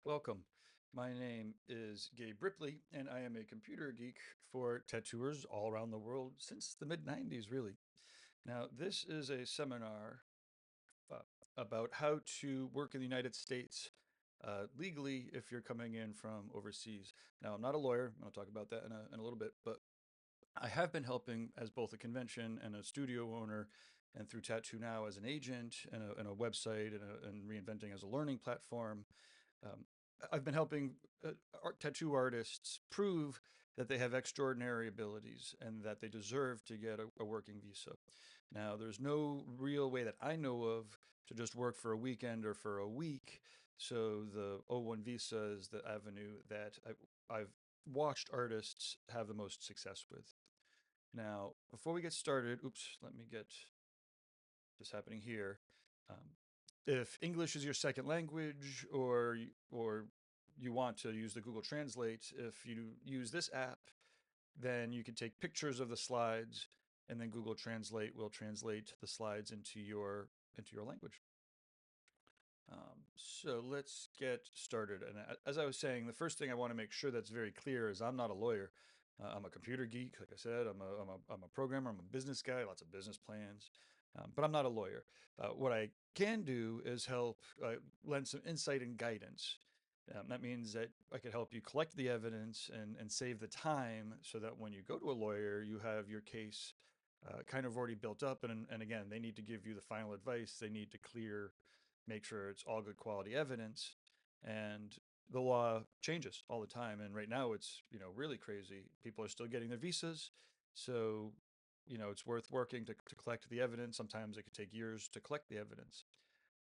Welcome. My name is Gabe Ripley, and I am a computer geek for tattooers all around the world since the mid 90s, really. Now, this is a seminar uh, about how to work in the United States legally if you're coming in from overseas. Now, I'm not a lawyer. I'll talk about that in a little bit, but I have been helping as both a convention and a studio owner, and through Tattoo Now as an agent and a website and reinventing as a learning platform. um, I've been helping tattoo artists prove that they have extraordinary abilities and that they deserve to get a working visa. Now, there's no real way that I know of to just work for a weekend or for a week. So the O1 visa is the avenue that I've watched artists have the most success with. Now, before we get started, oops, let me get this happening here. Um, if English is your second language, or you want to use the Google Translate, if you use this app, then you can take pictures of the slides, and then Google Translate will translate the slides into your language. So let's get started. And as I was saying, the first thing I want to make sure that's very clear is I'm not a lawyer. I'm a computer geek, like I said. I'm a programmer. I'm a business guy. Lots of business plans, but I'm not a lawyer. What I can do is help lend some insight and guidance. That means that I could help you collect the evidence and save the time so that when you go to a lawyer, you have your case kind of already built up. And again, they need to give you the final advice. They need to make sure it's all good quality evidence. And the law changes all the time. And right now it's, really crazy. People are still getting their visas. So, it's worth working to collect the evidence. Sometimes it could take years to collect the evidence.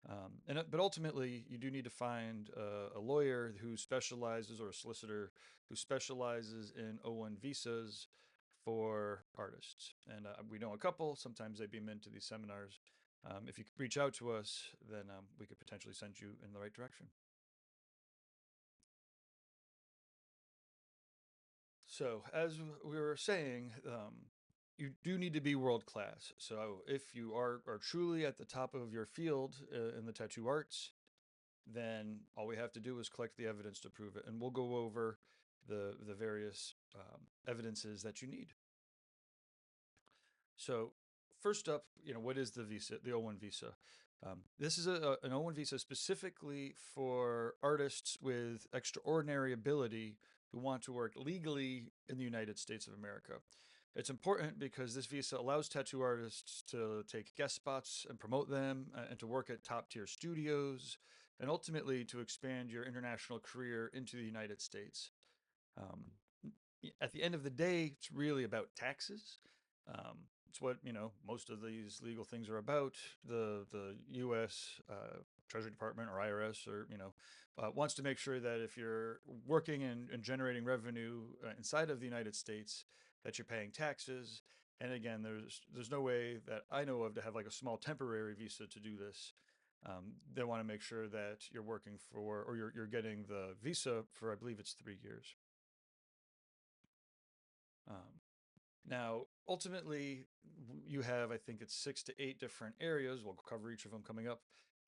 But ultimately, you do need to find a lawyer who specializes, or a solicitor who specializes in O1 visas for artists. And we know a couple. Sometimes they beam into these seminars. If you could reach out to us, then we could potentially send you in the right direction. So, as we were saying, you do need to be world class. So, if you are truly at the top of your field in the tattoo arts, then all we have to do is collect the evidence to prove it. And we'll go over the various evidences that you need. So first up, what is the visa, the O1 visa? This is an O1 visa specifically for artists with extraordinary ability who want to work legally in the United States of America. It's important because this visa allows tattoo artists to take guest spots and promote them, and to work at top tier studios, and ultimately to expand your international career into the United States. Um, at the end of the day, it's really about taxes. It's what most of these legal things are about. The U.S. Treasury Department or IRS, or wants to make sure that if you're working and generating revenue inside of the United States, that you're paying taxes. And again, there's no way that I know of to have like a small temporary visa to do this. They want to make sure that you're working for, or you're getting the visa for, I believe it's 3 years. Um, Now, ultimately, you have, I think it's 6 to 8 different areas. We'll cover each of them coming up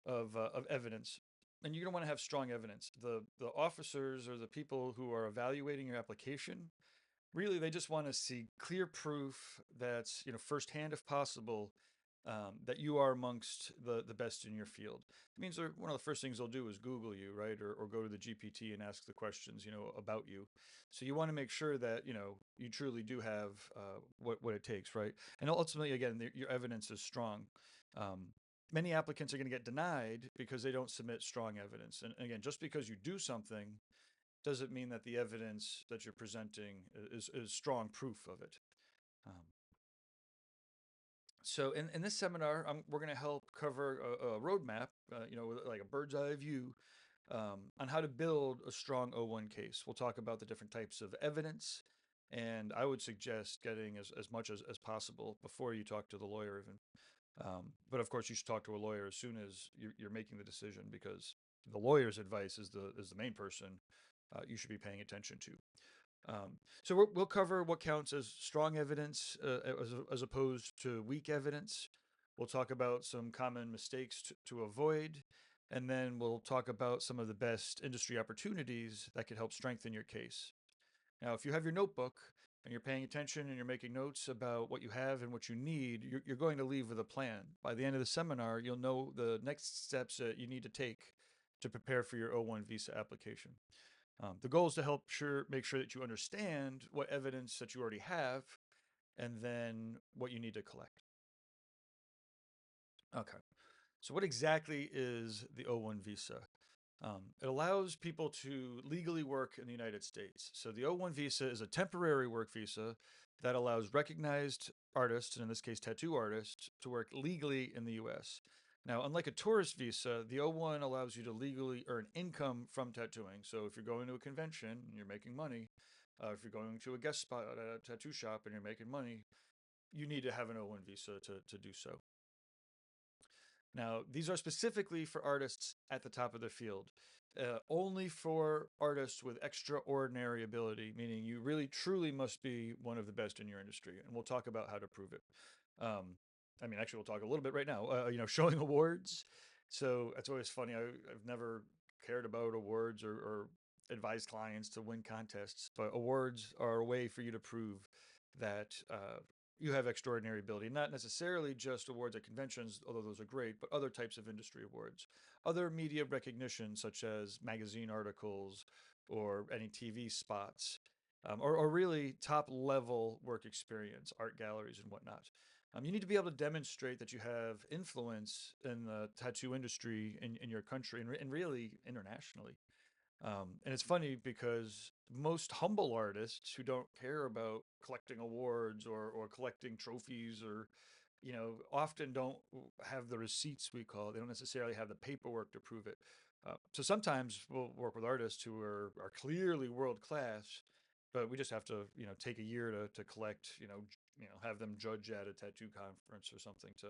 of evidence. And you're going to want to have strong evidence. The officers, or the people who are evaluating your application, really they just want to see clear proof that's, firsthand if possible, that you are amongst the best in your field. It means one of the first things they'll do is Google you, right? Or go to the GPT and ask the questions, about you. So you want to make sure that, you truly do have what it takes, right? And ultimately, again, your evidence is strong. Um, Many applicants are going to get denied because they don't submit strong evidence. And again, just because you do something doesn't mean that the evidence that you're presenting is strong proof of it. Um, so in this seminar, we're going to help cover a roadmap, with like a bird's eye view, on how to build a strong O1 case. We'll talk about the different types of evidence, and I would suggest getting as much as possible before you talk to the lawyer even. But of course, you should talk to a lawyer as soon as you're making the decision, because the lawyer's advice is the main person you should be paying attention to. So we'll cover what counts as strong evidence, as opposed to weak evidence. We'll talk about some common mistakes to avoid. And then we'll talk about some of the best industry opportunities that could help strengthen your case. Now, if you have your notebook and you're paying attention and you're making notes about what you have and what you need, you're going to leave with a plan. By the end of the seminar, you'll know the next steps that you need to take to prepare for your O1 visa application. The goal is to make sure that you understand what evidence that you already have and then what you need to collect. Okay. So, what exactly is the O1 visa? It allows people to legally work in the United States. So, the O1 visa is a temporary work visa that allows recognized artists, and in this case, tattoo artists, to work legally in the US. Now, unlike a tourist visa, the O1 allows you to legally earn income from tattooing. So, if you're going to a convention and you're making money, if you're going to a guest spot at a tattoo shop and you're making money, you need to have an O1 visa to do so. Now, these are specifically for artists at the top of their field, only for artists with extraordinary ability, meaning you really truly must be one of the best in your industry. And we'll talk about how to prove it. Actually, we'll talk a little bit right now. Showing awards. So that's always funny. I've never cared about awards or advised clients to win contests, but awards are a way for you to prove that you have extraordinary ability. Not necessarily just awards at conventions, although those are great, but other types of industry awards, other media recognition, such as magazine articles or any TV spots, or really top level work experience, art galleries, and whatnot. You need to be able to demonstrate that you have influence in the tattoo industry in your country and really internationally. And it's funny because most humble artists who don't care about collecting awards or collecting trophies or, often don't have the receipts we call it. They don't necessarily have the paperwork to prove it. So sometimes we'll work with artists who are clearly world class, but we just have to, take a year to collect, have them judge at a tattoo conference or something to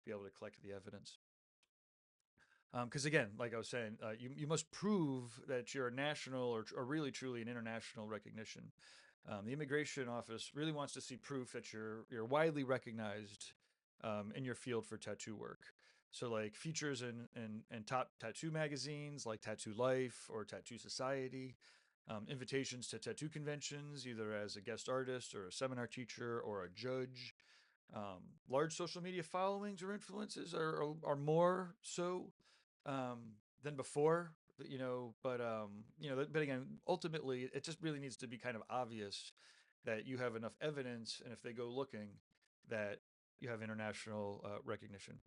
be able to collect the evidence. Because again, like I was saying, you must prove that you're a national or really truly an international recognition. The immigration office really wants to see proof that you're widely recognized in your field for tattoo work. So like features in top tattoo magazines like Tattoo Life or Tattoo Society, invitations to tattoo conventions either as a guest artist or a seminar teacher or a judge. Large social media followings or influences are more so than before, but again, ultimately, it just really needs to be kind of obvious that you have enough evidence, and if they go looking, that you have international recognition.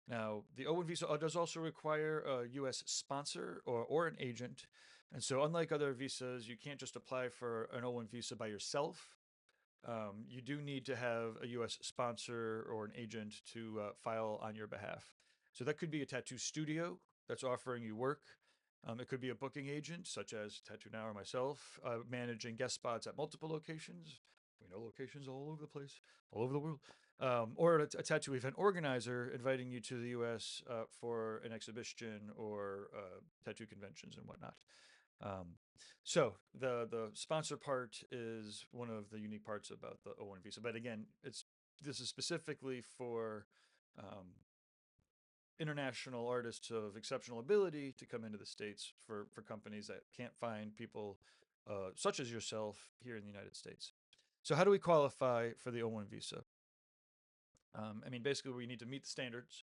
Now, the O1 visa does also require a U.S. sponsor or an agent, and so unlike other visas, you can't just apply for an O1 visa by yourself. You do need to have a U.S. sponsor or an agent to file on your behalf. So that could be a tattoo studio that's offering you work. It could be a booking agent, such as Tattoo Now or myself, managing guest spots at multiple locations. We know locations all over the place, all over the world. Or a tattoo event organizer inviting you to the U.S. For an exhibition or tattoo conventions and whatnot. Um, so the sponsor part is one of the unique parts about the O1 visa. But again, this is specifically for um, international artists of exceptional ability to come into the States for companies that can't find people such as yourself here in the United States. So how do we qualify for the O1 visa? Basically, we need to meet the standards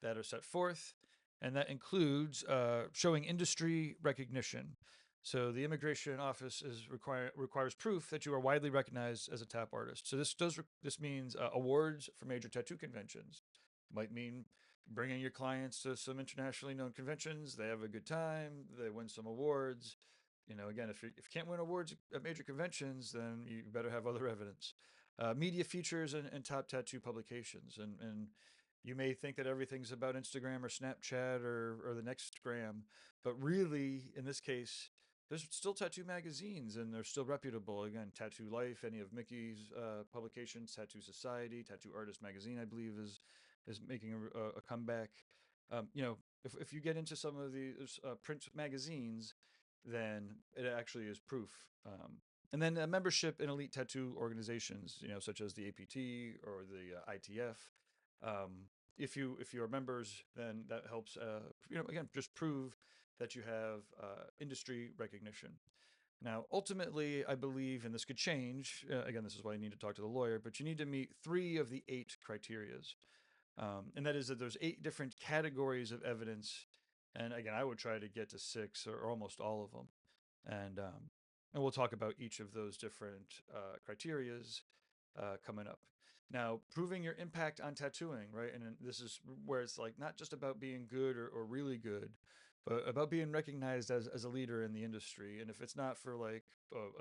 that are set forth, and that includes showing industry recognition. So the immigration office requires proof that you are widely recognized as a tap artist. So this means awards for major tattoo conventions. Might mean bringing your clients to some internationally known conventions. They have a good time. They win some awards. Again, if you can't win awards at major conventions, then you better have other evidence. Media features and top tattoo publications. And you may think that everything's about Instagram or Snapchat or the next gram, but really, in this case, there's still tattoo magazines and they're still reputable. Again, Tattoo Life, any of Mickey's publications, Tattoo Society, Tattoo Artist Magazine, I believe, is making a comeback. If you get into some of these print magazines, then it actually is proof. And then membership in elite tattoo organizations, such as the APT or the ITF, if you are members, then that helps. Again, just prove that you have industry recognition. Now, ultimately, I believe, and this could change. Again, this is why you need to talk to the lawyer. But you need to meet 3 of the 8 criterias, and that is that there's 8 different categories of evidence. And again, I would try to get to 6 or almost all of them, and we'll talk about each of those different criterias coming up. Now, proving your impact on tattooing, right? And this is where it's like not just about being good or really good, but about being recognized as a leader in the industry. And if it's not for like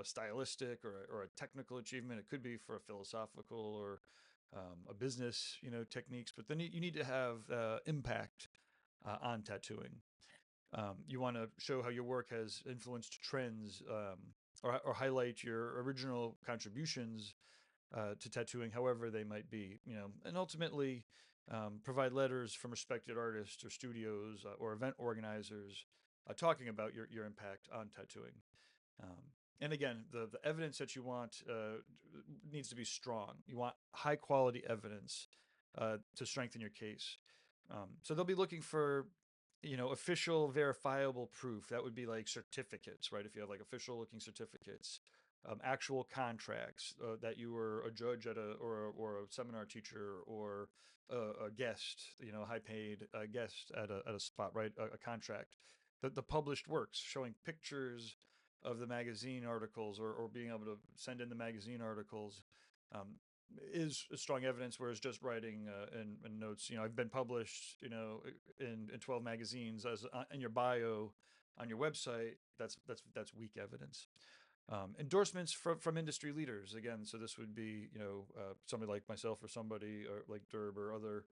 a stylistic or a technical achievement, it could be for a philosophical or a business, techniques. But then you need to have impact on tattooing. You want to show how your work has influenced trends, or highlight your original contributions to tattooing, however they might be, and ultimately provide letters from respected artists or studios or event organizers talking about your impact on tattooing. Um, and again, the evidence that you want needs to be strong. You want high quality evidence to strengthen your case. So they'll be looking for, official verifiable proof. That would be like certificates, right? If you have like official looking certificates, actual contracts that you were a judge at or a seminar teacher or a guest, a high paid guest at a spot, right? A contract. The published works showing pictures of the magazine articles or being able to send in the magazine articles um, is strong evidence, whereas just writing in notes, I've been published, in 12 magazines as in your bio on your website. That's weak evidence. Endorsements from industry leaders again. So this would be, somebody like myself or somebody or like Derb or other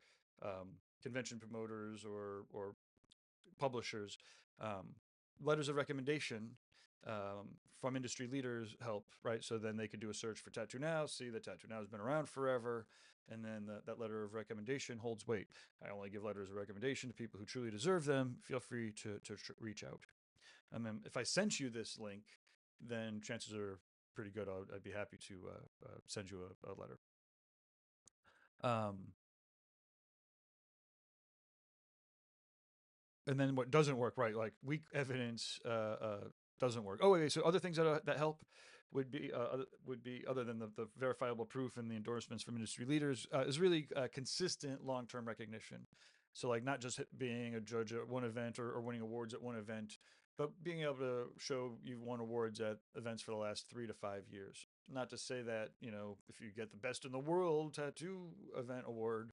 convention promoters or publishers. Um, Letters of recommendation from industry leaders help, right? So then they could do a search for Tattoo Now, see that Tattoo Now has been around forever, and then that letter of recommendation holds weight. I only give letters of recommendation to people who truly deserve them. Feel free to reach out. And then if I sent you this link, then chances are pretty good I'd be happy to send you a letter. Um, and then what doesn't work, right? Like weak evidence doesn't work. Oh, wait, so other things that help would be other than the verifiable proof and the endorsements from industry leaders is really consistent long-term recognition. So like not just being a judge at one event or winning awards at one event, but being able to show you've won awards at events for the last 3 to 5 years. Not to say that, if you get the best in the world tattoo event award,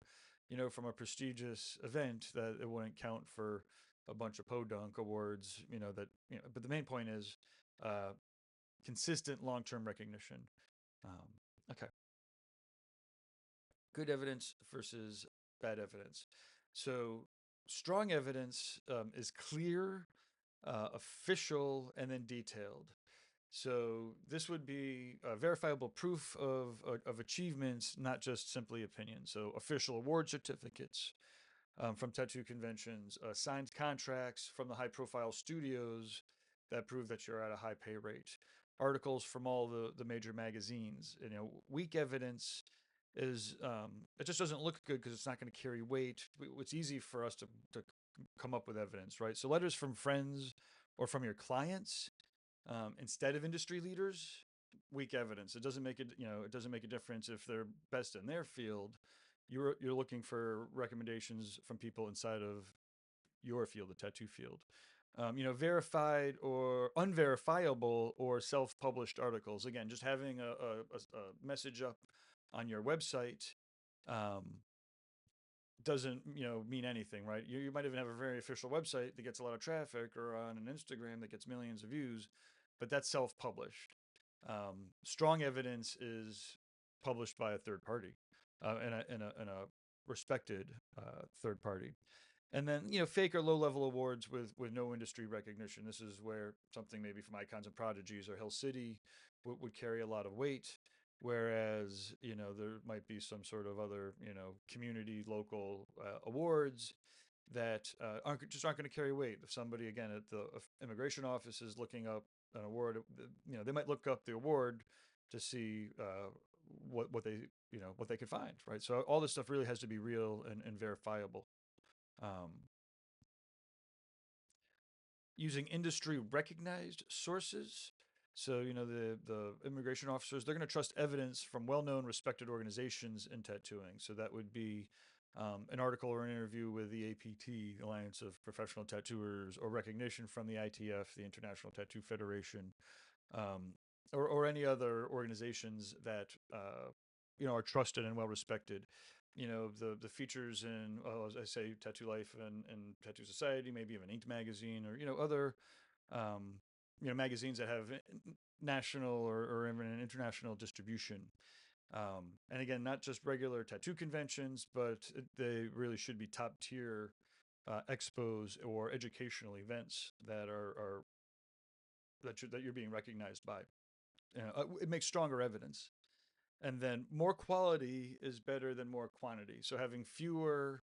from a prestigious event, that it wouldn't count for a bunch of podunk awards, but the main point is uh, consistent long-term recognition. Um, okay. Good evidence versus bad evidence. So strong evidence is clear, official, and then detailed. So this would be verifiable proof of achievements, not just simply opinions. So official award certificates, from tattoo conventions, signed contracts from the high profile studios that prove that you're at a high pay rate, articles from all the major magazines. Weak evidence is it just doesn't look good because it's not going to carry weight. It's easy for us to come up with evidence, right? So letters from friends or from your clients instead of industry leaders, weak evidence. It doesn't make it, it doesn't make a difference if they're best in their field. You're looking for recommendations from people inside of your field, the tattoo field. Verified or unverifiable or self-published articles. Again, just having a message up on your website um, doesn't mean anything, right? You might even have a very official website that gets a lot of traffic, or on an Instagram that gets millions of views, but that's self-published. Strong evidence is published by a third party, in a respected third party. And then, fake or low level awards with no industry recognition. This is where something maybe from Icons and Prodigies or Hill City would carry a lot of weight. Whereas, there might be some sort of other, community local awards that aren't going to carry weight. If somebody, again, at the immigration office is looking up an award, they might look up the award to see what they what they could find, right? So all this stuff really has to be real and verifiable. Um, Using industry recognized sources. So, the immigration officers, they're going to trust evidence from well known, respected organizations in tattooing. So, that would be an article or an interview with the APT, Alliance of Professional Tattooers, or recognition from the ITF, the International Tattoo Federation, um, or any other organizations that are trusted and well respected. The features in, well, as I say, Tattoo Life and Tattoo Society, maybe even Inked magazine, or other magazines that have national or even an international distribution. And again, not just regular tattoo conventions, but they really should be top tier expos or educational events that you're being recognized by. It makes stronger evidence. And then more quality is better than more quantity. So having fewer,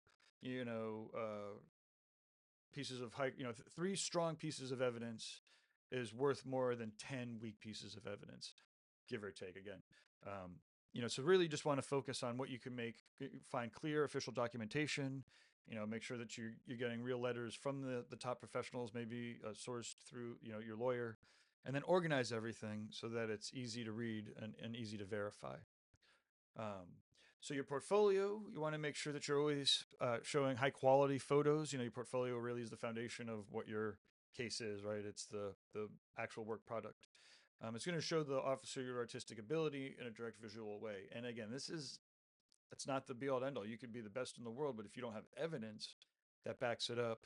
pieces of high, three strong pieces of evidence is worth more than 10 weak pieces of evidence, give or take again. So really just want to focus on what you can find clear official documentation, make sure that you're getting real letters from the top professionals, maybe sourced through, your lawyer, and then organize everything so that it's easy to read and easy to verify. Um, so your portfolio, you want to make sure that you're always showing high quality photos. Your portfolio really is the foundation of what your case is, right? It's the actual work product. It's going to show the officer your artistic ability in a direct visual way. And again, that's not the be all end all. You could be the best in the world, but if you don't have evidence that backs it up,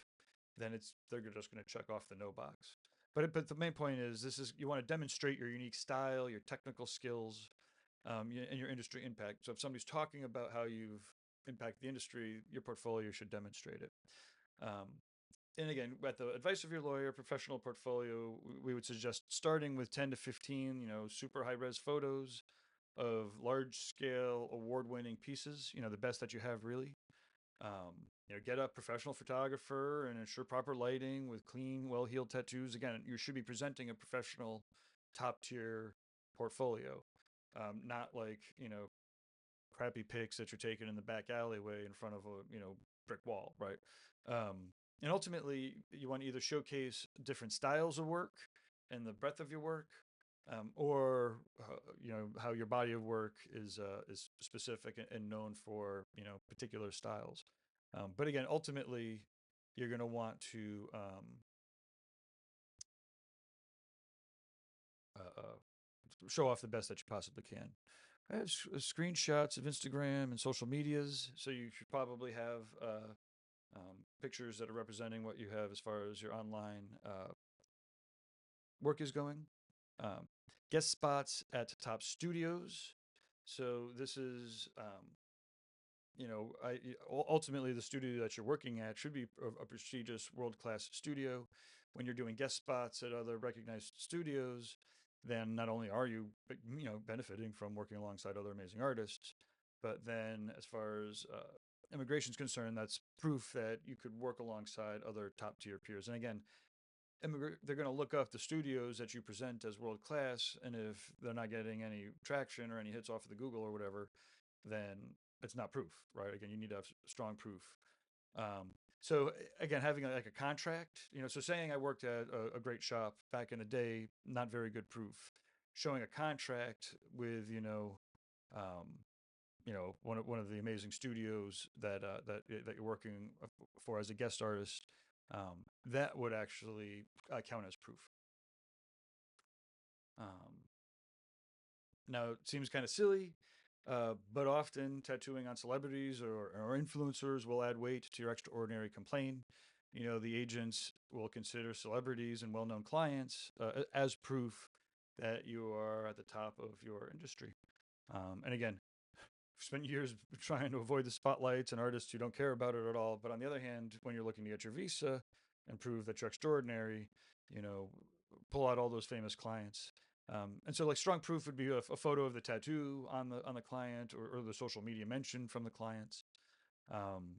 then they're just going to check off the no box. But the main point is you want to demonstrate your unique style, your technical skills, and your industry impact. So if somebody's talking about how you've impacted the industry, your portfolio should demonstrate it. Um, and again, at the advice of your lawyer, professional portfolio, we would suggest starting with 10 to 15, super high res photos of large scale award winning pieces, the best that you have really. Get a professional photographer and ensure proper lighting with clean, well healed tattoos. Again, you should be presenting a professional top tier portfolio, not like, crappy pics that you're taking in the back alleyway in front of a, brick wall, right? And ultimately, you want to either showcase different styles of work and the breadth of your work, or how your body of work is specific and known for particular styles. But again, ultimately, you're going to want to show off the best that you possibly can. I have screenshots of Instagram and social medias, so you should probably have pictures that are representing what you have as far as your online work is going. Um, Guest spots at top studios. So this is, ultimately the studio that you're working at should be a prestigious world-class studio. When you're doing guest spots at other recognized studios, then not only are you, benefiting from working alongside other amazing artists, but then as far as immigration is concerned, that's proof that you could work alongside other top tier peers. And again, they're going to look up the studios that you present as world class, and if they're not getting any traction or any hits off of the Google or whatever, then it's not proof, right? Again, you need to have strong proof. So again, having like a contract, so saying I worked at a great shop back in the day, not very good proof. Showing a contract with um, one of the amazing studios that you're working for as a guest artist, that would actually count as proof. Um, Now it seems kind of silly, but often tattooing on celebrities or influencers will add weight to your extraordinary complaint. The agents will consider celebrities and well-known clients as proof that you are at the top of your industry. And again, I've spent years trying to avoid the spotlights and artists who don't care about it at all. But on the other hand, when you're looking to get your visa and prove that you're extraordinary, you know, pull out all those famous clients. And so, like, strong proof would be a photo of the tattoo on the client, or the social media mention from the clients. Um,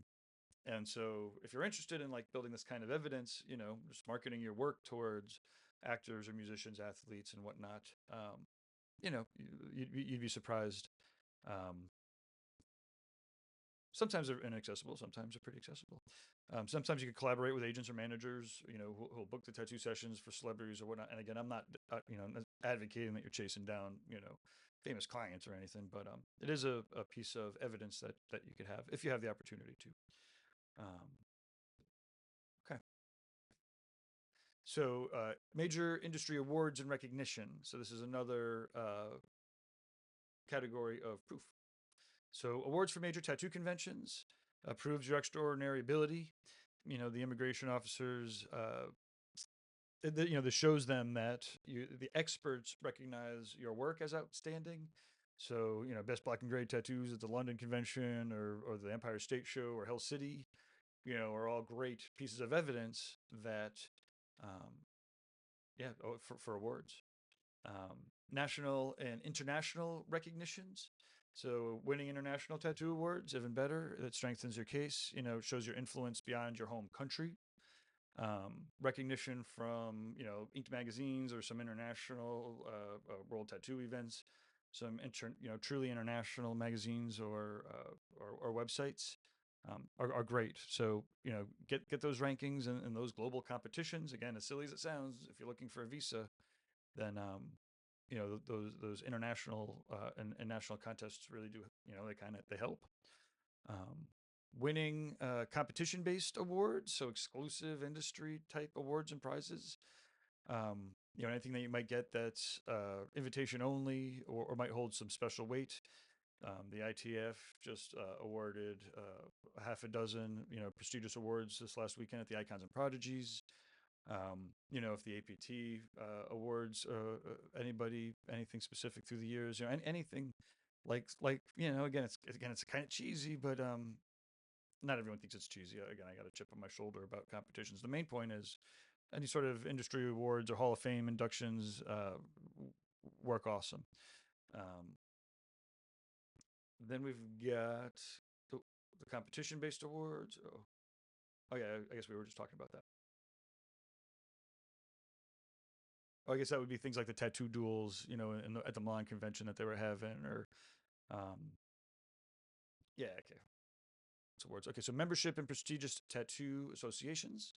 and so, if you're interested in like building this kind of evidence, just marketing your work towards actors or musicians, athletes, and whatnot, you'd be surprised. Um, Sometimes they're inaccessible. Sometimes they're pretty accessible. Sometimes you can collaborate with agents or managers, who'll book the tattoo sessions for celebrities or whatnot. And again, I'm not, not advocating that you're chasing down, famous clients or anything, but it is a piece of evidence that you could have if you have the opportunity to. Um, okay. So, major industry awards and recognition. So this is another category of proof. So, awards for major tattoo conventions proves your extraordinary ability. The immigration officers, this shows them that the experts recognize your work as outstanding. So, best black and gray tattoos at the London Convention or the Empire State Show or Hell City, are all great pieces of evidence that, um, yeah, for awards. National and international recognitions. So winning international tattoo awards, even better. That strengthens your case. Shows your influence beyond your home country. Recognition from inked magazines or some international world tattoo events, some truly international magazines or websites. Are great. So get those rankings and those global competitions. Again, as silly as it sounds, if you're looking for a visa, then those international and national contests really do, they help. Um, Winning competition based awards, so exclusive industry type awards and prizes. Anything that you might get that's invitation only or might hold some special weight. The ITF just awarded a half a dozen, prestigious awards this last weekend at the Icons and Prodigies. If the APT awards anybody anything specific through the years, anything like again it's kind of cheesy, but not everyone thinks it's cheesy. Again, I got a chip on my shoulder about competitions. The main point is any sort of industry awards or Hall of Fame inductions work awesome. Um, then we've got the competition based awards. Oh yeah, I guess we were just talking about that. Oh, I guess that would be things like the tattoo duels, at the Milan convention that they were having, or um, yeah, okay, it's awards. Okay, so membership in prestigious tattoo associations.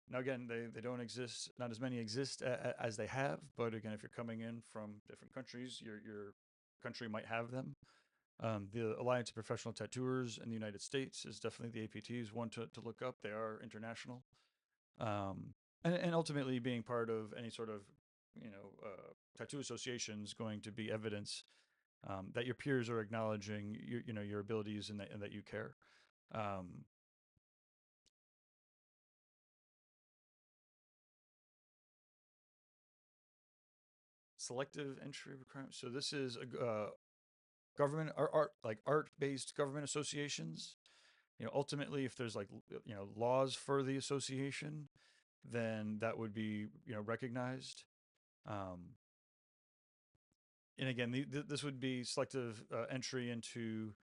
Now again, they don't exist. Not as many exist as they have, but again, if you're coming in from different countries, your country might have them. The Alliance of Professional Tattooers in the United States is definitely the APT's one to look up. They are international. And ultimately being part of any sort of tattoo association is going to be evidence that your peers are acknowledging your abilities and that you care. Um, Selective entry requirements. So this is a government art based government associations. Ultimately, if there's laws for the association, then that would be recognized. Um, and again, this would be selective entry into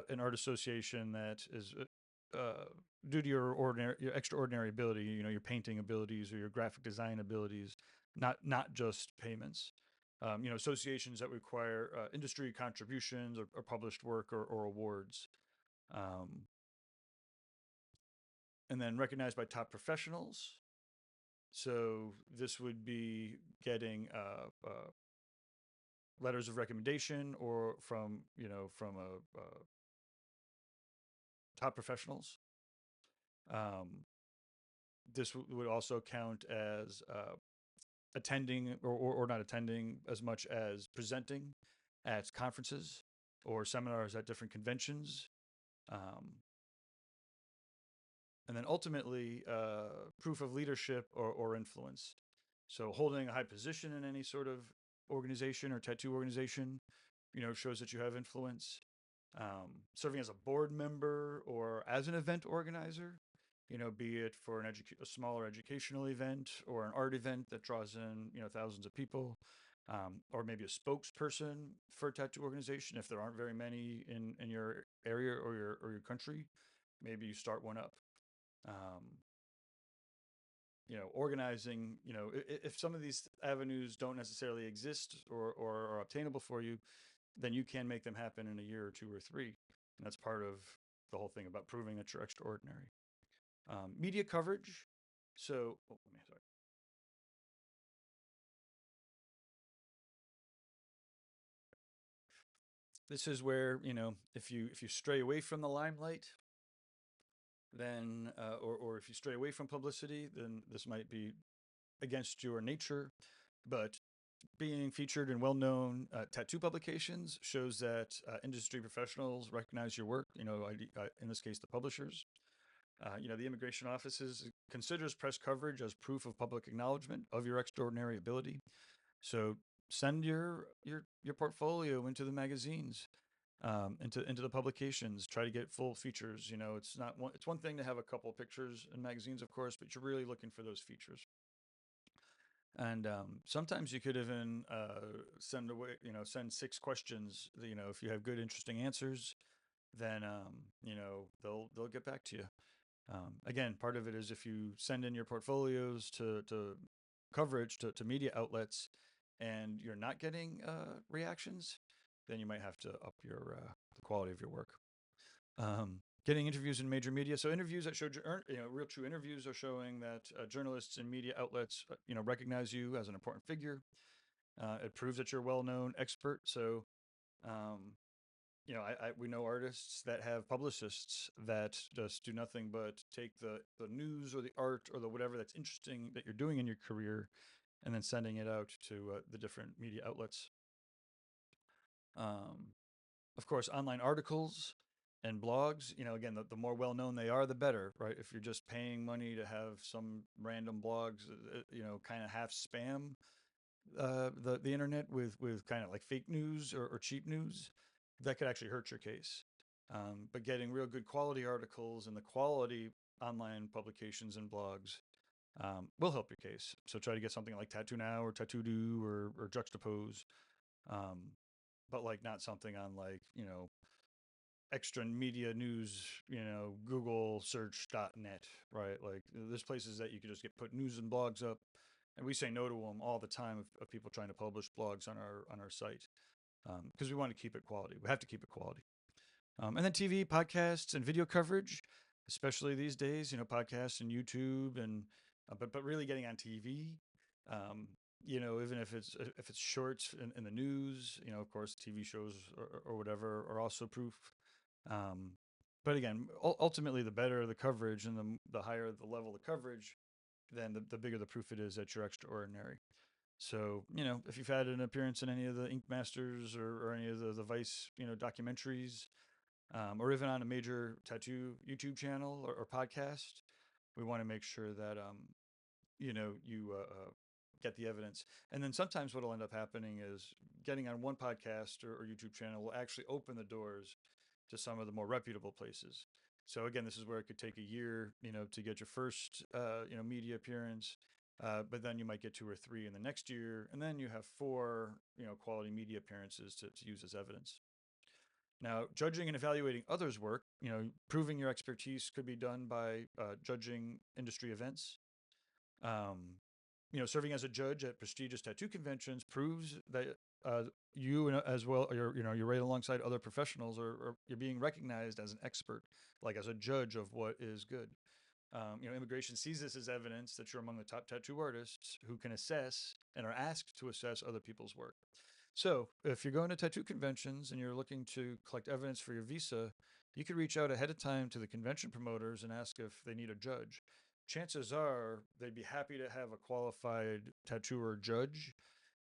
an art association that is due to your extraordinary ability, your painting abilities or your graphic design abilities, not just payments. Associations that require industry contributions or published work or awards, um, and then recognized by top professionals. So this would be getting letters of recommendation or from a top professionals. Um, this would also count as attending or not attending as much as presenting at conferences or seminars at different conventions. Um, and then ultimately, proof of leadership or influence. So holding a high position in any sort of organization or tattoo organization, shows that you have influence. Serving as a board member or as an event organizer, be it for a smaller educational event or an art event that draws in, thousands of people, or maybe a spokesperson for a tattoo organization if there aren't very many in your area or your country, maybe you start one up. Um, organizing, if some of these avenues don't necessarily exist or are obtainable for you, then you can make them happen in a year or two or three. And that's part of the whole thing about proving that you're extraordinary. Media coverage. So, sorry. This is where, if you stray away from the limelight, then, or if you stray away from publicity, then this might be against your nature. But being featured in well-known tattoo publications shows that industry professionals recognize your work. In this case, the publishers. The immigration offices considers press coverage as proof of public acknowledgement of your extraordinary ability. So send your portfolio into the magazines, into the publications. Try to get full features. It's one thing to have a couple of pictures in magazines, of course, but you're really looking for those features. And sometimes you could even send 6 questions. If you have good, interesting answers, then they'll get back to you. Again, part of it is if you send in your portfolios to coverage to media outlets, and you're not getting reactions, then you might have to up the quality of your work. Getting interviews in major media. So interviews that show, real true interviews are showing that journalists and media outlets, recognize you as an important figure. It proves that you're a well-known expert. So, we know artists that have publicists that just do nothing but take the news or the art or the whatever that's interesting that you're doing in your career, and then sending it out to the different media outlets. Of course, online articles and blogs, again, the more well known they are, the better, right? If you're just paying money to have some random blogs, kind of half spam the internet with kind of like fake news or cheap news, that could actually hurt your case. But getting real good quality articles and the quality online publications and blogs will help your case. So try to get something like Tattoo Now or Tattoo Do or Juxtapose, um, but like not something on like extra media news, Google search.net, right? Like there's places that you could just put news and blogs up, and we say no to them all the time of people trying to publish blogs on our site, because we want to keep it quality. We have to keep it quality. And then TV, podcasts, and video coverage, especially these days, podcasts and YouTube, and but really getting on TV. Even if it's shorts in the news, of course, TV shows or whatever are also proof. Um, but again, ultimately, the better the coverage and the higher the level of coverage, then the bigger the proof it is that you're extraordinary. So, if you've had an appearance in any of the Ink Masters or any of the Vice, documentaries, or even on a major tattoo YouTube channel or podcast, we want to make sure that you get the evidence. And then sometimes what will end up happening is getting on one podcast or YouTube channel will actually open the doors to some of the more reputable places. So again, this is where it could take a year, to get your first, media appearance. But then you might get 2 or 3 in the next year, and then you have 4, quality media appearances to use as evidence. Now, judging and evaluating others' work, proving your expertise could be done by judging industry events. Um, Serving as a judge at prestigious tattoo conventions proves that you as well, you're right alongside other professionals, or you're being recognized as an expert, like as a judge of what is good. Immigration sees this as evidence that you're among the top tattoo artists who can assess and are asked to assess other people's work. So, if you're going to tattoo conventions and you're looking to collect evidence for your visa, you could reach out ahead of time to the convention promoters and ask if they need a judge. Chances are they'd be happy to have a qualified tattooer judge,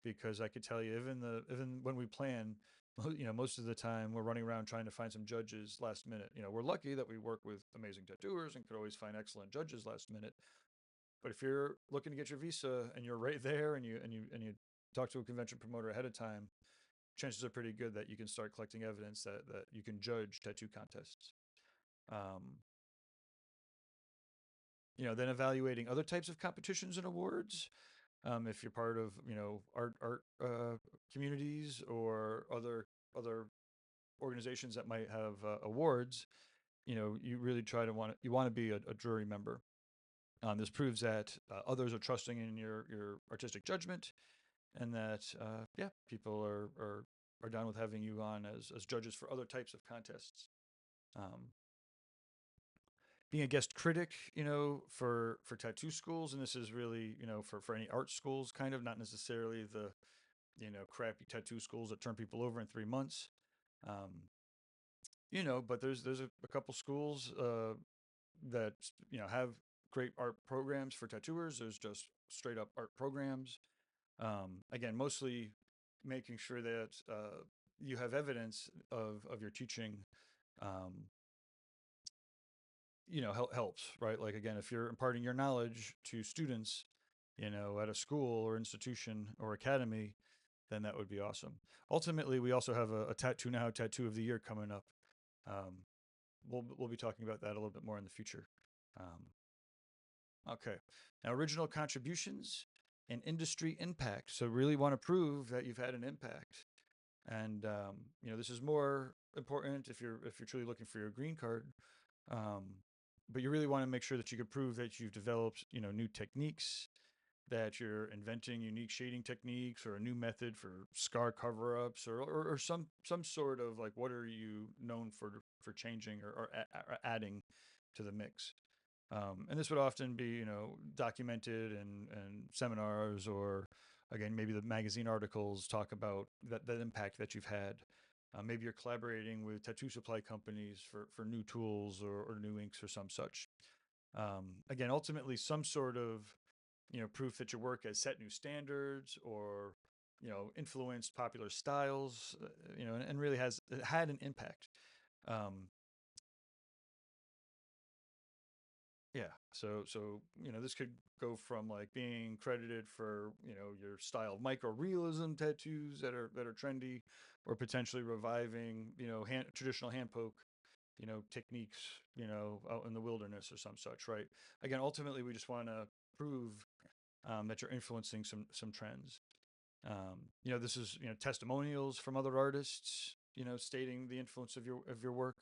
because I could tell you, even when we plan, most of the time we're running around trying to find some judges last minute. We're lucky that we work with amazing tattooers and could always find excellent judges last minute. But if you're looking to get your visa and you're right there, and you talk to a convention promoter ahead of time, chances are pretty good that you can start collecting evidence that you can judge tattoo contests. Um, then evaluating other types of competitions and awards. If you're part of art communities or other organizations that might have awards, you really you want to be a jury member. This proves that others are trusting in your artistic judgment, and that yeah, people are down with having you on as judges for other types of contests. Um, Being a guest critic, for tattoo schools, and this is really, for any art schools, kind of, not necessarily the, crappy tattoo schools that turn people over in 3 months. Um, but there's a couple schools that have great art programs for tattooers. There's just straight up art programs. Again, mostly making sure that you have evidence of your teaching. Um, helps, right? Like, again, if you're imparting your knowledge to students, at a school or institution or academy, then that would be awesome. Ultimately, we also have a Tattoo Now Tattoo of the Year coming up. Um, we'll be talking about that a little bit more in the future. Um, okay. Now, original contributions and industry impact. So really want to prove that you've had an impact. And this is more important if you're truly looking for your green card. Um, but you really want to make sure that you can prove that you've developed, new techniques, that you're inventing unique shading techniques or a new method for scar cover-ups, or some sort of, like, what are you known for changing or adding to the mix. And this would often be, documented in seminars, or again, maybe the magazine articles talk about that impact that you've had. Maybe you're collaborating with tattoo supply companies for new tools or new inks or some such. Again, ultimately, some sort of, proof that your work has set new standards, or, influenced popular styles, and really has had an impact. Um, Yeah. So this could go from, like, being credited for, your style of micro realism tattoos that are trendy, or potentially reviving, traditional hand poke, techniques, out in the wilderness or some such, right? Again, ultimately, we just want to prove that you're influencing some trends. This is, testimonials from other artists, stating the influence of your work.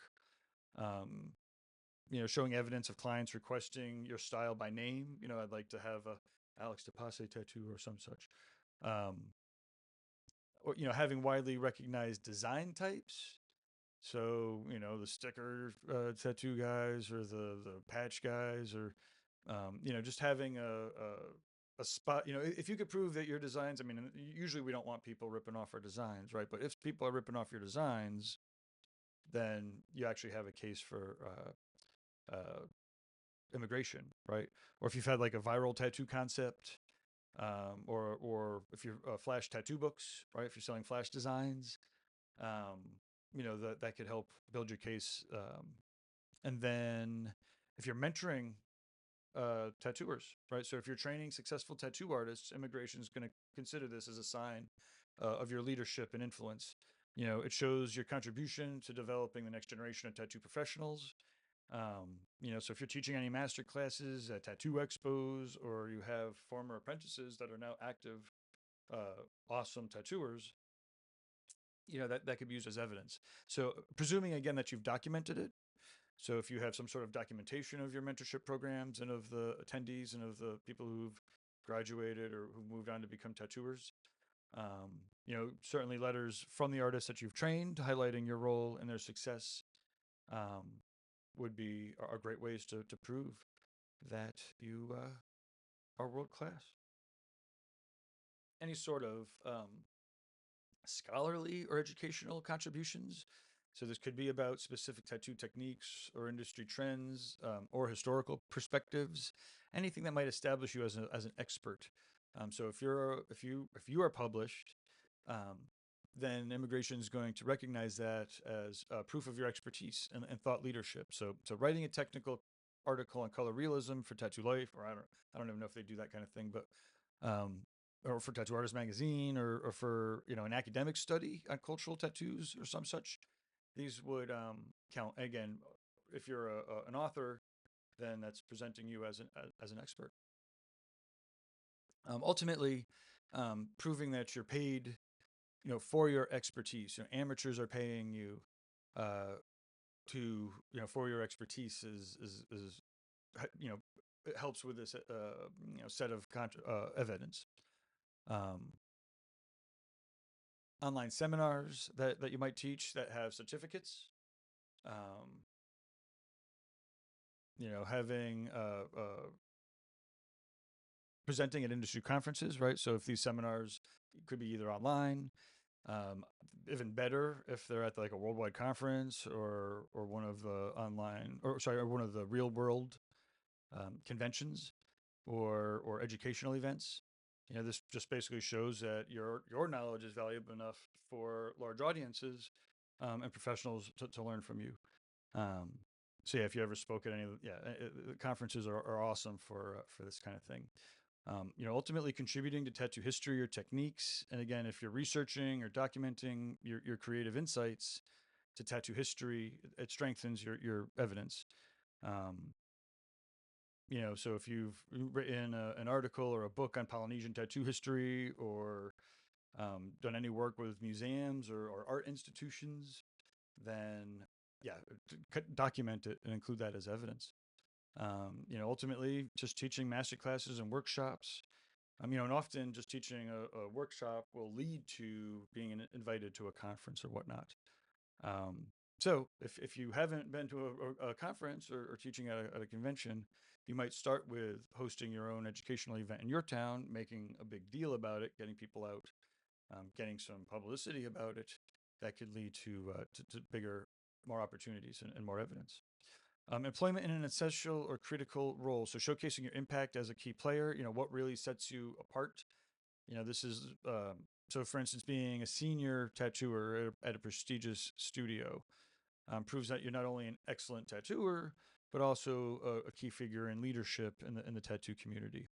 Um, showing evidence of clients requesting your style by name. I'd like to have a Alex DePasse tattoo or some such. Um, or, having widely recognized design types. So, the sticker tattoo guys, or the patch guys, or, just having a spot. If you could prove that your designs, I mean, usually we don't want people ripping off our designs, right? But if people are ripping off your designs, then you actually have a case for immigration, right? Or if you've had, like, a viral tattoo concept, or if you're flash tattoo books, right? If you're selling flash designs, um, that could help build your case. And then if you're mentoring tattooers, right? So if you're training successful tattoo artists, immigration is going to consider this as a sign of your leadership and influence. It shows your contribution to developing the next generation of tattoo professionals. So if you're teaching any master classes at tattoo expos, or you have former apprentices that are now active, awesome tattooers, that could be used as evidence. So presuming, again, that you've documented it. So if you have some sort of documentation of your mentorship programs, and of the attendees, and of the people who've graduated or who moved on to become tattooers, certainly letters from the artists that you've trained highlighting your role and their success, um, would be are great ways to prove that you are world class. Any sort of scholarly or educational contributions. So this could be about specific tattoo techniques or industry trends, or historical perspectives, anything that might establish you as an expert. So if you are published, um, then immigration is going to recognize that as proof of your expertise and thought leadership. So writing a technical article on color realism for Tattoo Life, or I don't even know if they do that kind of thing, but um, or for Tattoo Artist Magazine, or for, an academic study on cultural tattoos or some such. These would count. Again, if you're an author, then that's presenting you as an expert. Ultimately, proving that you're paid, for your expertise. Amateurs are paying you uh, to, for your expertise, is, you know it helps with this set of evidence. Um, Online seminars that you might teach that have certificates. Um, Having presenting at industry conferences, right? So if these seminars could be either online, um, even better if they're at like a worldwide conference or one of the online or one of the real world conventions or educational events. This just basically shows that your knowledge is valuable enough for large audiences and professionals to learn from you. Um, so yeah, if you ever spoke at any, conferences are awesome for this kind of thing. Ultimately contributing to tattoo history or techniques. And again, if you're researching or documenting your creative insights to tattoo history, it strengthens your evidence. Um, so if you've written an article or a book on Polynesian tattoo history or done any work with museums or art institutions, then yeah, document it and include that as evidence. Ultimately, just teaching master classes and workshops. And often just teaching a workshop will lead to being invited to a conference or whatnot. Um, so if you haven't been to a conference or teaching at a convention, you might start with hosting your own educational event in your town, making a big deal about it, getting people out, getting some publicity about it. That could lead to bigger, more opportunities and more evidence. Employment in an essential or critical role. So showcasing your impact as a key player, what really sets you apart. This is, so for instance, being a senior tattooer at a prestigious studio proves that you're not only an excellent tattooer, but also a key figure in leadership in the tattoo community.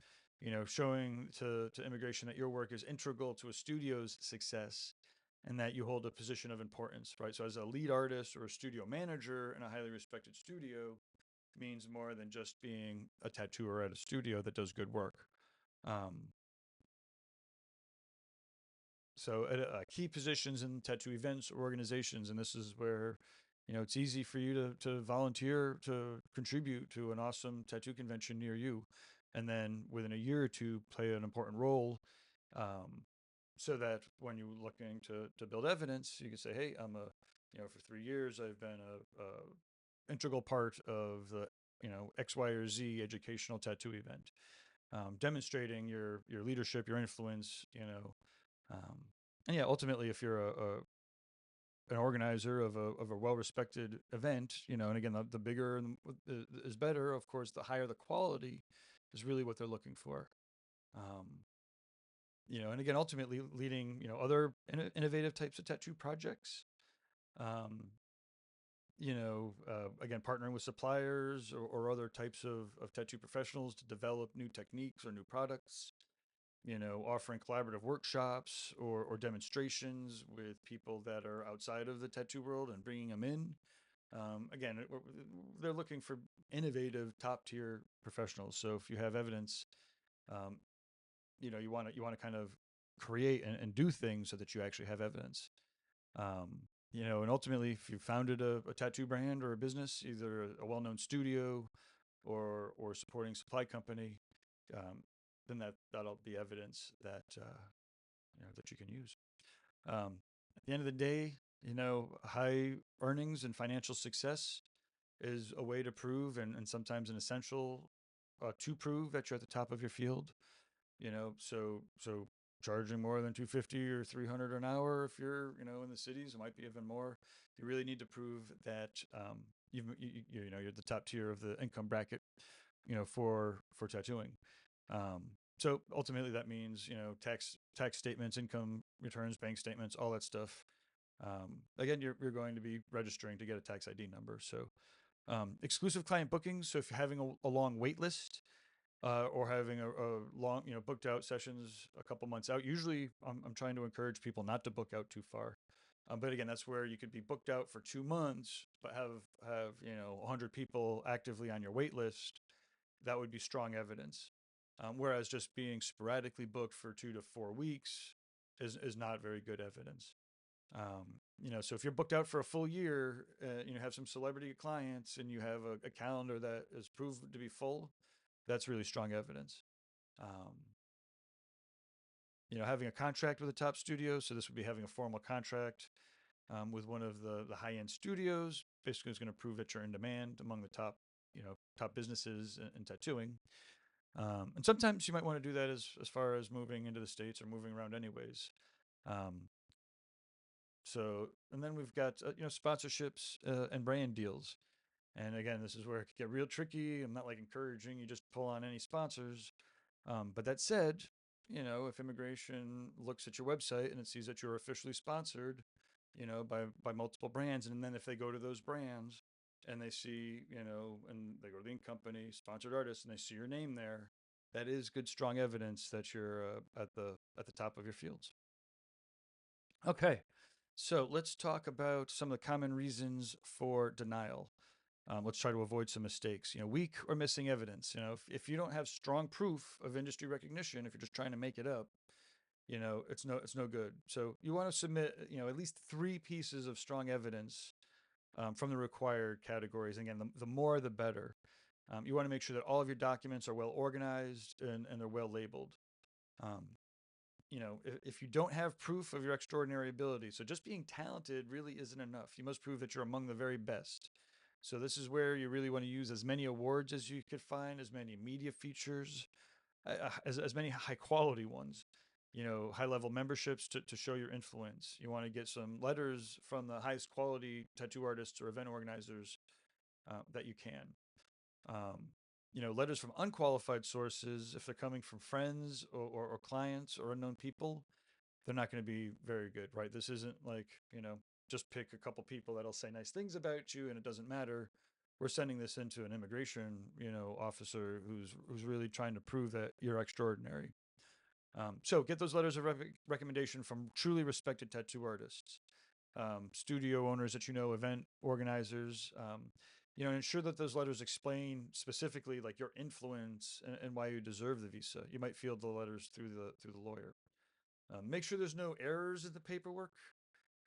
Showing to immigration that your work is integral to a studio's success and that you hold a position of importance, right? So as a lead artist or a studio manager in a highly respected studio means more than just being a tattooer at a studio that does good work. Um, so at key positions in tattoo events or organizations, and this is where, it's easy for you to volunteer to contribute to an awesome tattoo convention near you. And then within a year or two, play an important role um, so that when you're looking to build evidence, you can say, hey, for 3 years, I've been a integral part of the, X, Y, or Z educational tattoo event, demonstrating your leadership, your influence, um, and yeah, ultimately, if you're an organizer of a well-respected event, and again, the bigger is better. Of course, the higher the quality is really what they're looking for. Um, and again, ultimately leading, other innovative types of tattoo projects. Um, again, partnering with suppliers or other types of tattoo professionals to develop new techniques or new products. Offering collaborative workshops or demonstrations with people that are outside of the tattoo world and bringing them in. Again, they're looking for innovative, top tier professionals. So if you have evidence, um, you want to kind of create and do things so that you actually have evidence. And ultimately, if you founded a tattoo brand or a business, either a well-known studio or supporting supply company, um, then that'll be evidence that that you can use. At the end of the day, high earnings and financial success is a way to prove and sometimes an essential to prove that you're at the top of your field. So charging more than 250 or 300 an hour if you're in the cities, it might be even more. You really need to prove that you're the top tier of the income bracket for tattooing. So ultimately that means tax statements, income returns, bank statements, all that stuff. Again, you're going to be registering to get a tax ID number. So exclusive client bookings. So if you're having a long wait list, or having a long, booked out sessions a couple months out. Usually, I'm trying to encourage people not to book out too far. But again, that's where you could be booked out for 2 months, but have 100 people actively on your wait list. That would be strong evidence. Whereas just being sporadically booked for 2 to 4 weeks is not very good evidence. So if you're booked out for a full year, have some celebrity clients, and you have a calendar that is proved to be full, That's really strong evidence. Um, having a contract with a top studio. So this would be having a formal contract with one of the high end studios. Basically, is going to prove that you're in demand among the top businesses in tattooing. And sometimes you might want to do that as far as moving into the states or moving around anyways. Um, and then we've got sponsorships and brand deals. And again, this is where it could get real tricky. I'm not like encouraging you just pull on any sponsors. But that said, if immigration looks at your website and it sees that you're officially sponsored, by multiple brands, and then if they go to those brands and they see, and they go to the ink company, sponsored artist, and they see your name there, that is good, strong evidence that you're at the top of your fields. Okay, so let's talk about some of the common reasons for denial. Let's try to avoid some mistakes. Weak or missing evidence. If you don't have strong proof of industry recognition, if you're just trying to make it up, it's no good. So you want to submit, at least 3 pieces of strong evidence from the required categories. And again, the more the better. You want to make sure that all of your documents are well organized and they're well labeled. Um, if you don't have proof of your extraordinary ability, so just being talented really isn't enough. You must prove that you're among the very best. So this is where you really want to use as many awards as you could find, as many media features, as many high quality ones. High level memberships to show your influence. You want to get some letters from the highest quality tattoo artists or event organizers that you can. Um, letters from unqualified sources, if they're coming from friends or clients or unknown people, they're not going to be very good, right? This isn't like, just pick a couple people that'll say nice things about you and it doesn't matter. We're sending this into an immigration, officer who's really trying to prove that you're extraordinary. So get those letters of recommendation from truly respected tattoo artists, studio owners that event organizers. Ensure that those letters explain specifically like your influence and why you deserve the visa. You might field the letters through the lawyer. Make sure there's no errors in the paperwork.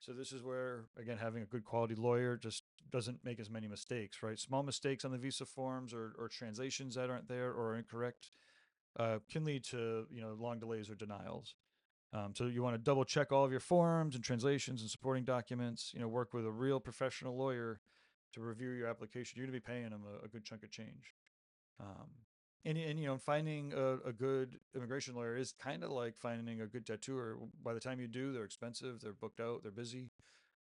So this is where, again, having a good quality lawyer just doesn't make as many mistakes, right? Small mistakes on the visa forms or translations that aren't there or are incorrect can lead to long delays or denials. So you want to double check all of your forms and translations and supporting documents. Work with a real professional lawyer to review your application. You're going to be paying them a good chunk of change. Um, and finding a good immigration lawyer is kind of like finding a good tattooer. By the time you do, they're expensive, they're booked out, they're busy.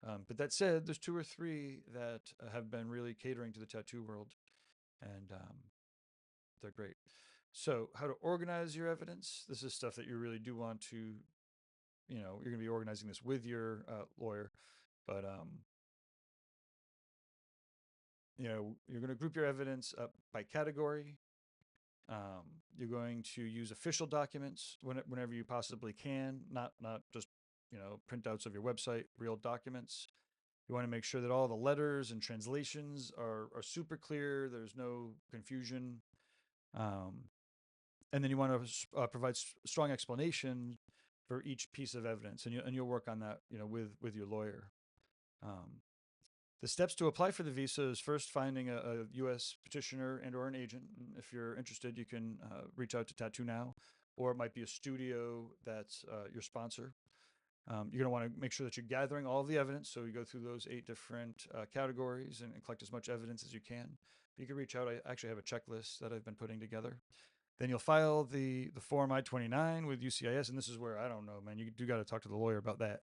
But that said, there's 2 or 3 that have been really catering to the tattoo world, and they're great. So, how to organize your evidence? This is stuff that you really do want to, you're going to be organizing this with your lawyer, but you're going to group your evidence up by category. You're going to use official documents whenever you possibly can, not just printouts of your website, real documents. You want to make sure that all the letters and translations are super clear. There's no confusion. Um, and then you want to provide strong explanation for each piece of evidence, and you'll work on that with your lawyer. Um, the steps to apply for the visa is first finding a U.S. petitioner and or an agent. If you're interested, you can reach out to Tattoo Now, or it might be a studio that's your sponsor. You're going to want to make sure that you're gathering all of the evidence. So you go through those 8 different categories and collect as much evidence as you can. You can reach out. I actually have a checklist that I've been putting together. Then you'll file the form I-29 with UCIS, and this is where I don't know, man. You do got to talk to the lawyer about that.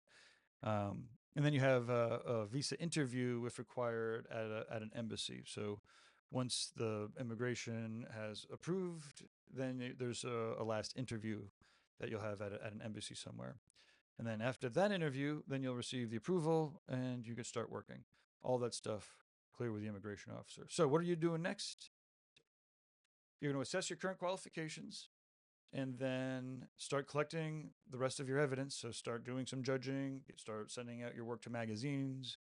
And then you have a visa interview if required at an embassy. So once the immigration has approved, then there's a last interview that you'll have at an embassy somewhere. And then after that interview, then you'll receive the approval and you can start working. All that stuff clear with the immigration officer. So what are you doing next? You're going to assess your current qualifications and then start collecting the rest of your evidence. So start doing some judging, start sending out your work to magazines,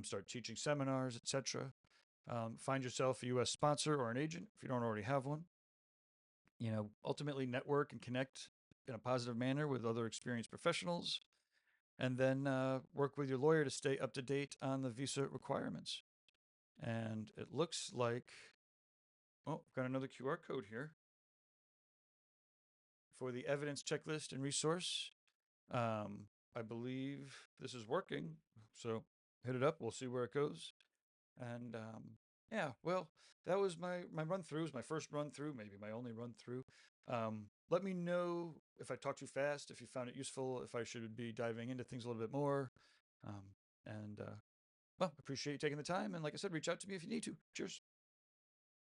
start teaching seminars, etc. Find yourself a U.S. sponsor or an agent if you don't already have one. Ultimately network and connect in a positive manner with other experienced professionals, and then work with your lawyer to stay up to date on the visa requirements. And it looks like Oh, got another QR code here for the evidence checklist and resource. I believe this is working. So hit it up. We'll see where it goes. And yeah, well, that was my run through. It was my first run through, maybe my only run through. Let me know if I talk too fast, if you found it useful, if I should be diving into things a little bit more. Um, and well, appreciate you taking the time. And like I said, reach out to me if you need to. Cheers.